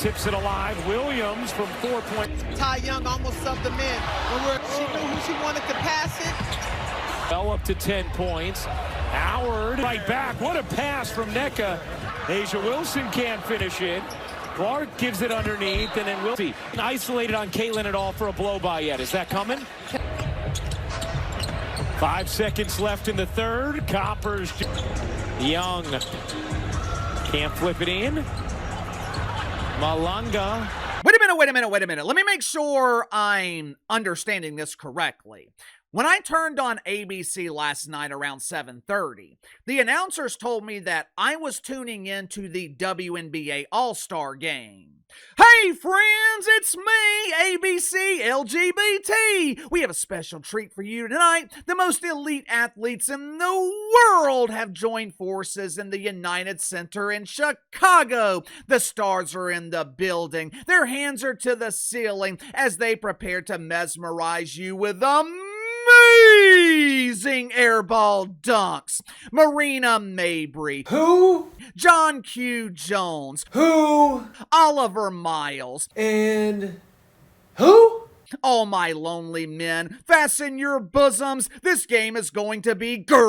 tips it alive. Williams from 4-point. Ty Young almost subbed them in. She knew who she wanted to pass it. Well, up to 10 points. Howard right back. What a pass from Nneka. Asia Wilson can't finish it. Clark gives it underneath, and then Wilson isolated on Caitlin at all for a blow-by yet. Is that coming? 5 seconds left in the third. Coppers. Young can't flip it in. Malanga. Wait a minute. Let me make sure I'm understanding this correctly. When I turned on ABC last night around 7:30, the announcers told me that I was tuning in to the WNBA All-Star Game. Hey friends, it's me, ABC LGBT. We have a special treat for you tonight. The most elite athletes in the world have joined forces in the United Center in Chicago. The stars are in the building. Their hands are to the ceiling as they prepare to mesmerize you with amazing airball dunks. Marina Mabry. Who? John Q. Jones. Who? Oliver Miles. And who? All my lonely men, fasten your bosoms. This game is going to be great.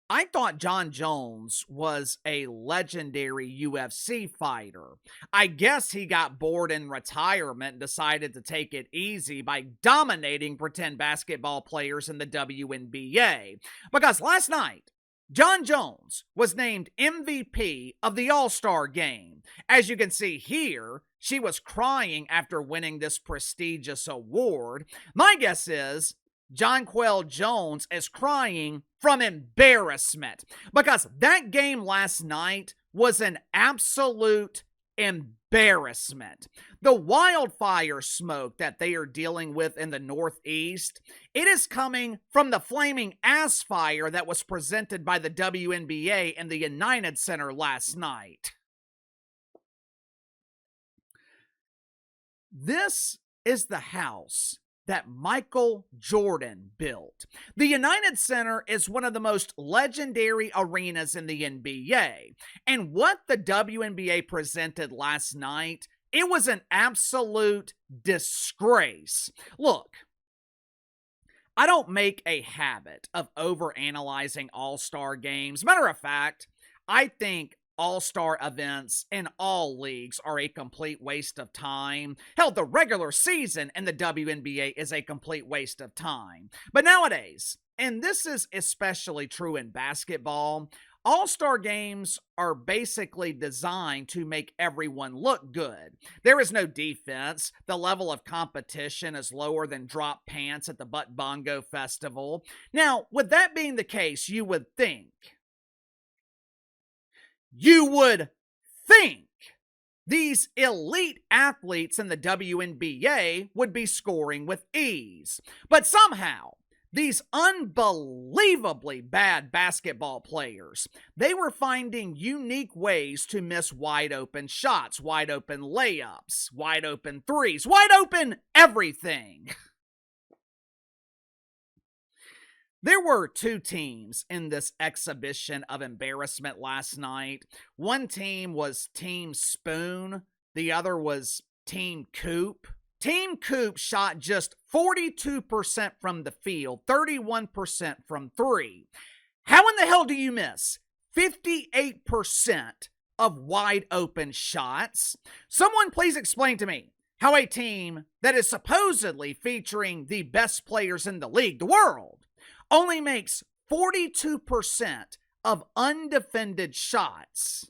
I thought John Jones was a legendary UFC fighter. I guess he got bored in retirement and decided to take it easy by dominating pretend basketball players in the WNBA. Because last night, John Jones was named MVP of the All-Star Game. As you can see here, she was crying after winning this prestigious award. My guess is Jonquel Jones is crying from embarrassment because that game last night was an absolute embarrassment. The wildfire smoke that they are dealing with in the Northeast, it is coming from the flaming ass fire that was presented by the WNBA in the United Center last night. This is the house that Michael Jordan built. The United Center is one of the most legendary arenas in the NBA. And what the WNBA presented last night, it was an absolute disgrace. Look, I don't make a habit of overanalyzing all-star games. Matter of fact, I think all-star events in all leagues are a complete waste of time. Hell, the regular season in the WNBA is a complete waste of time. But nowadays, and this is especially true in basketball, all-star games are basically designed to make everyone look good. There is no defense. The level of competition is lower than drop pants at the Butt Bongo Festival. Now, with that being the case, you would think these elite athletes in the WNBA would be scoring with ease. But somehow, these unbelievably bad basketball players, they were finding unique ways to miss wide open shots, wide open layups, wide open threes, wide open everything. There were two teams in this exhibition of embarrassment last night. One team was Team Spoon. The other was Team Coop. Team Coop shot just 42% from the field, 31% from three. How in the hell do you miss 58% of wide open shots? Someone please explain to me how a team that is supposedly featuring the best players in the league, the world, only makes 42% of undefended shots.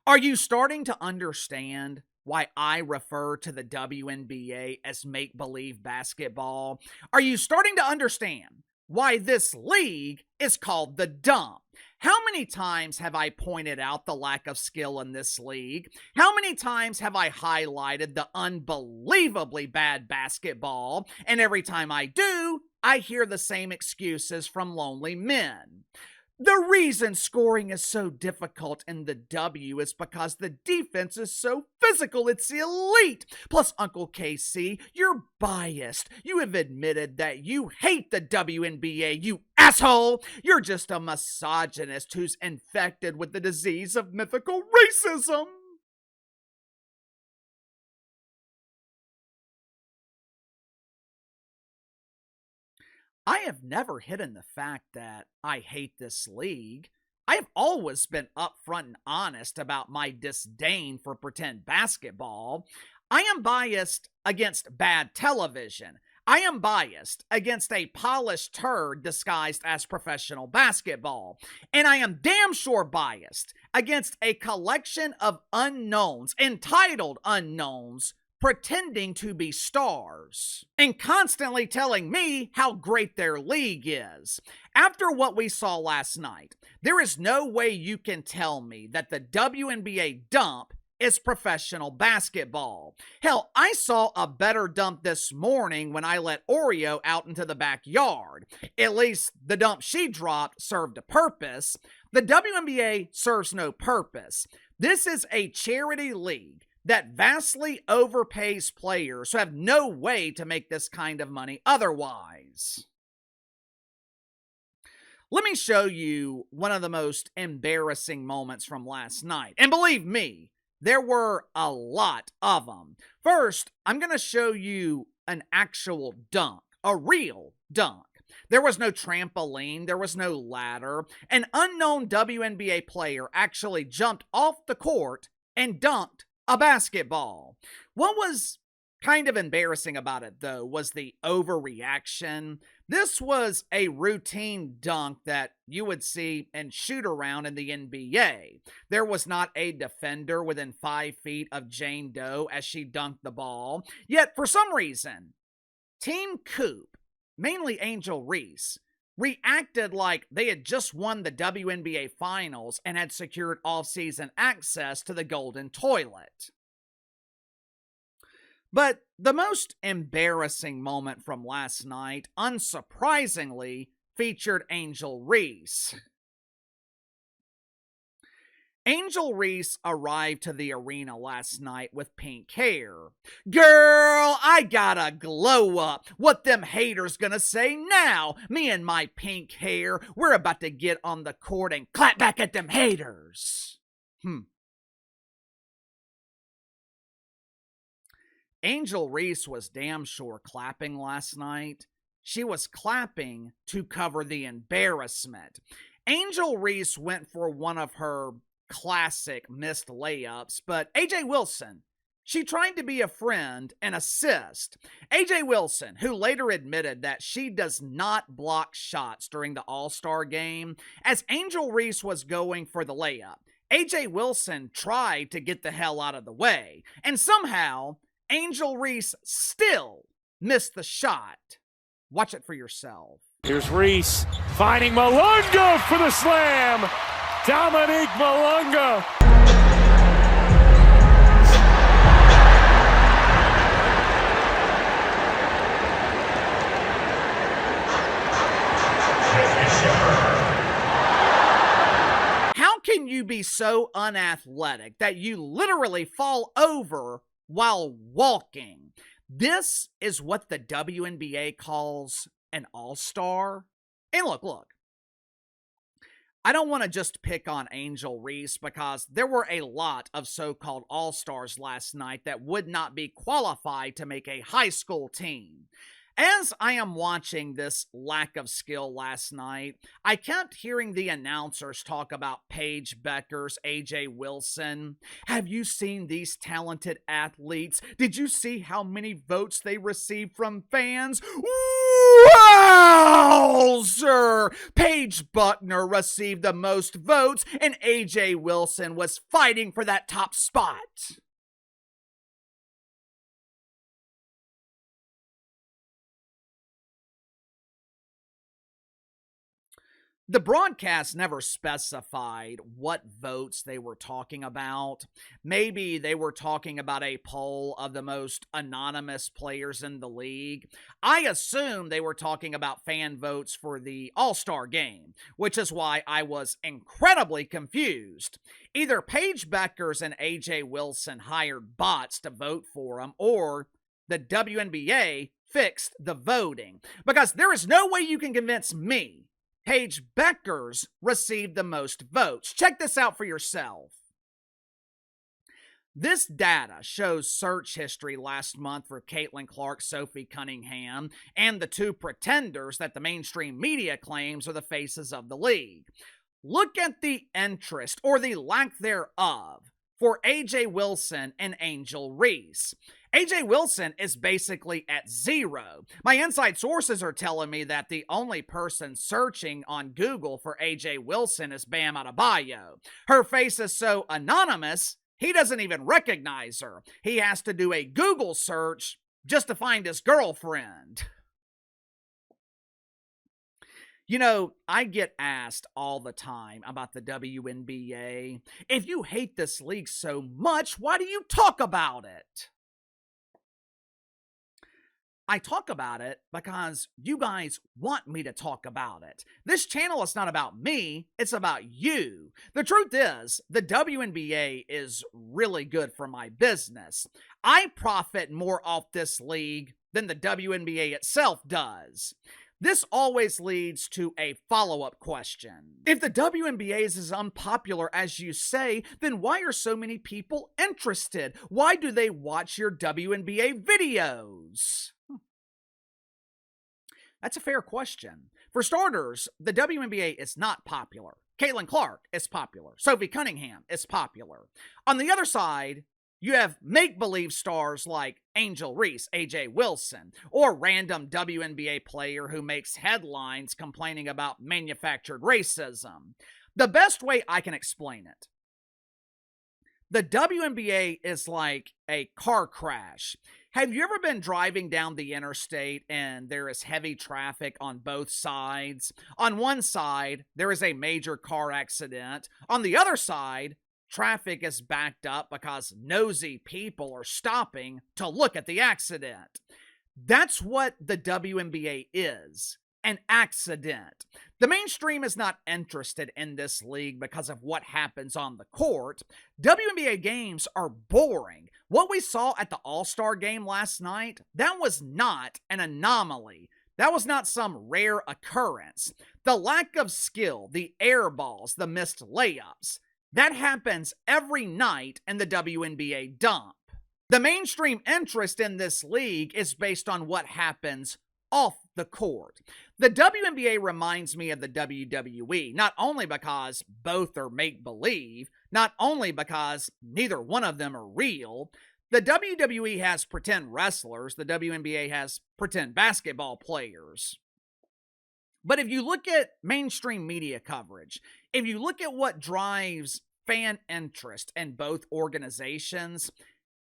Are you starting to understand why I refer to the WNBA as make-believe basketball? Are you starting to understand why this league is called the dump? How many times have I pointed out the lack of skill in this league? How many times have I highlighted the unbelievably bad basketball? And every time I do, I hear the same excuses from lonely men. The reason scoring is so difficult in the W is because the defense is so physical. It's elite. Plus, Uncle KC, you're biased. You have admitted that you hate the WNBA, you asshole. You're just a misogynist who's infected with the disease of mythical racism. I have never hidden the fact that I hate this league. I have always been upfront and honest about my disdain for pretend basketball. I am biased against bad television. I am biased against a polished turd disguised as professional basketball. And I am damn sure biased against a collection of unknowns, entitled unknowns, pretending to be stars and constantly telling me how great their league is. After what we saw last night, there is no way you can tell me that the WNBA dump is professional basketball. Hell, I saw a better dump this morning when I let Oreo out into the backyard. At least the dump she dropped served a purpose. The WNBA serves no purpose. This is a charity league that vastly overpays players who have no way to make this kind of money otherwise. Let me show you one of the most embarrassing moments from last night. And believe me, there were a lot of them. First, I'm going to show you an actual dunk, a real dunk. There was no trampoline, there was no ladder. An unknown WNBA player actually jumped off the court and dunked a basketball. What was kind of embarrassing about it, though, was the overreaction. This was a routine dunk that you would see and shoot around in the NBA. There was not a defender within 5 feet of Jane Doe as she dunked the ball. Yet, for some reason, Team Coop, mainly Angel Reese, reacted like they had just won the WNBA Finals and had secured off-season access to the Golden Toilet. But the most embarrassing moment from last night, unsurprisingly, featured Angel Reese. Angel Reese arrived to the arena last night with pink hair. Girl, I got a glow up. What them haters gonna say now? Me and my pink hair, we're about to get on the court and clap back at them haters. Angel Reese was damn sure clapping last night. She was clapping to cover the embarrassment. Angel Reese went for one of her classic missed layups, but AJ Wilson, she tried to be a friend and assist. AJ Wilson, who later admitted that she does not block shots during the All-Star Game, as Angel Reese was going for the layup, AJ Wilson tried to get the hell out of the way, and somehow Angel Reese still missed the shot. Watch it for yourself. Here's Reese finding Malunga for the slam. Dominique Malunga. How can you be so unathletic that you literally fall over while walking? This is what the WNBA calls an all-star. And look. I don't want to just pick on Angel Reese because there were a lot of so-called all-stars last night that would not be qualified to make a high school team. As I am watching this lack of skill last night, I kept hearing the announcers talk about Paige Beckers, AJ Wilson. Have you seen these talented athletes? Did you see how many votes they received from fans? Wow, sir! Paige Buckner received the most votes, and AJ Wilson was fighting for that top spot. The broadcast never specified what votes they were talking about. Maybe they were talking about a poll of the most anonymous players in the league. I assume they were talking about fan votes for the All-Star Game, which is why I was incredibly confused. Either Paige Beckers and AJ Wilson hired bots to vote for them, or the WNBA fixed the voting. Because there is no way you can convince me Paige Beckers received the most votes. Check this out for yourself. This data shows search history last month for Caitlin Clark, Sophie Cunningham, and the two pretenders that the mainstream media claims are the faces of the league. Look at the interest, or the lack thereof, for AJ Wilson and Angel Reese. AJ Wilson is basically at 0. My inside sources are telling me that the only person searching on Google for AJ Wilson is Bam Adebayo. Her face is so anonymous, he doesn't even recognize her. He has to do a Google search just to find his girlfriend. You know, I get asked all the time about the WNBA. If you hate this league so much, why do you talk about it? I talk about it because you guys want me to talk about it. This channel is not about me, it's about you. The truth is, the WNBA is really good for my business. I profit more off this league than the WNBA itself does. This always leads to a follow-up question. If the WNBA is as unpopular as you say, then why are so many people interested? Why do they watch your WNBA videos? That's a fair question. For starters, the WNBA is not popular. Caitlin Clark is popular. Sophie Cunningham is popular. On the other side, you have make-believe stars like Angel Reese, AJ Wilson, or random WNBA player who makes headlines complaining about manufactured racism. The best way I can explain it, the WNBA is like a car crash. Have you ever been driving down the interstate and there is heavy traffic on both sides? On one side, there is a major car accident. On the other side, traffic is backed up because nosy people are stopping to look at the accident. That's what the WNBA is. An accident. The mainstream is not interested in this league because of what happens on the court. WNBA games are boring. What we saw at the All-Star Game last night, that was not an anomaly. That was not some rare occurrence. The lack of skill, the air balls, the missed layups, that happens every night in the WNBA dump. The mainstream interest in this league is based on what happens off the court. The WNBA reminds me of the WWE, not only because both are make-believe, not only because neither one of them are real. The WWE has pretend wrestlers, the WNBA has pretend basketball players. But if you look at mainstream media coverage, if you look at what drives fan interest in both organizations,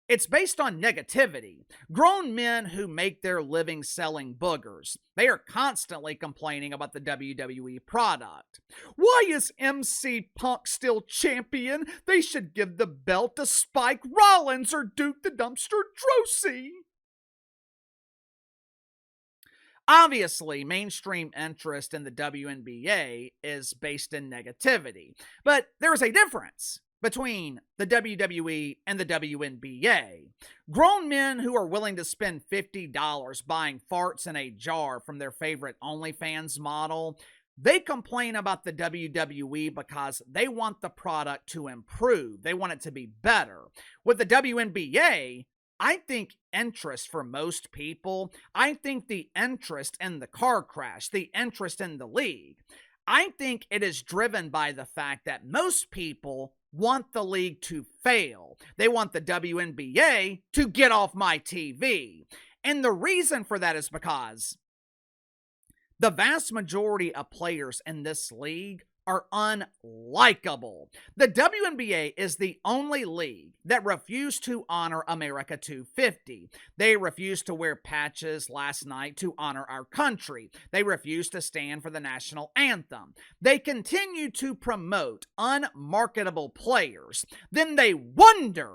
it's based on negativity. Grown men who make their living selling boogers, they are constantly complaining about the WWE product. Why is MC Punk still champion? They should give the belt to Spike Rollins or Duke the Dumpster Drosy. Obviously, mainstream interest in the WNBA is based in negativity, but there is a difference between the WWE and the WNBA. Grown men who are willing to spend $50 buying farts in a jar from their favorite OnlyFans model, they complain about the WWE because they want the product to improve. They want it to be better. With the WNBA, I think interest for most people, I think the interest in the car crash, the interest in the league, I think it is driven by the fact that most people want the league to fail. They want the WNBA to get off my TV. And the reason for that is because the vast majority of players in this league are unlikable. The WNBA is the only league that refused to honor America 250. They refused to wear patches last night to honor our country. They refused to stand for the national anthem. They continue to promote unmarketable players. Then they wonder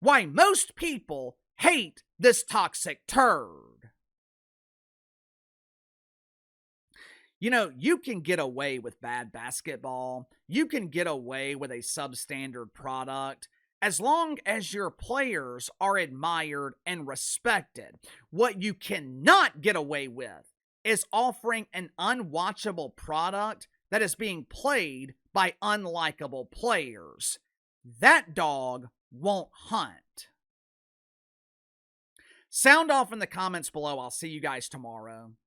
why most people hate this toxic turd. You know, you can get away with bad basketball. You can get away with a substandard product as long as your players are admired and respected. What you cannot get away with is offering an unwatchable product that is being played by unlikable players. That dog won't hunt. Sound off in the comments below. I'll see you guys tomorrow.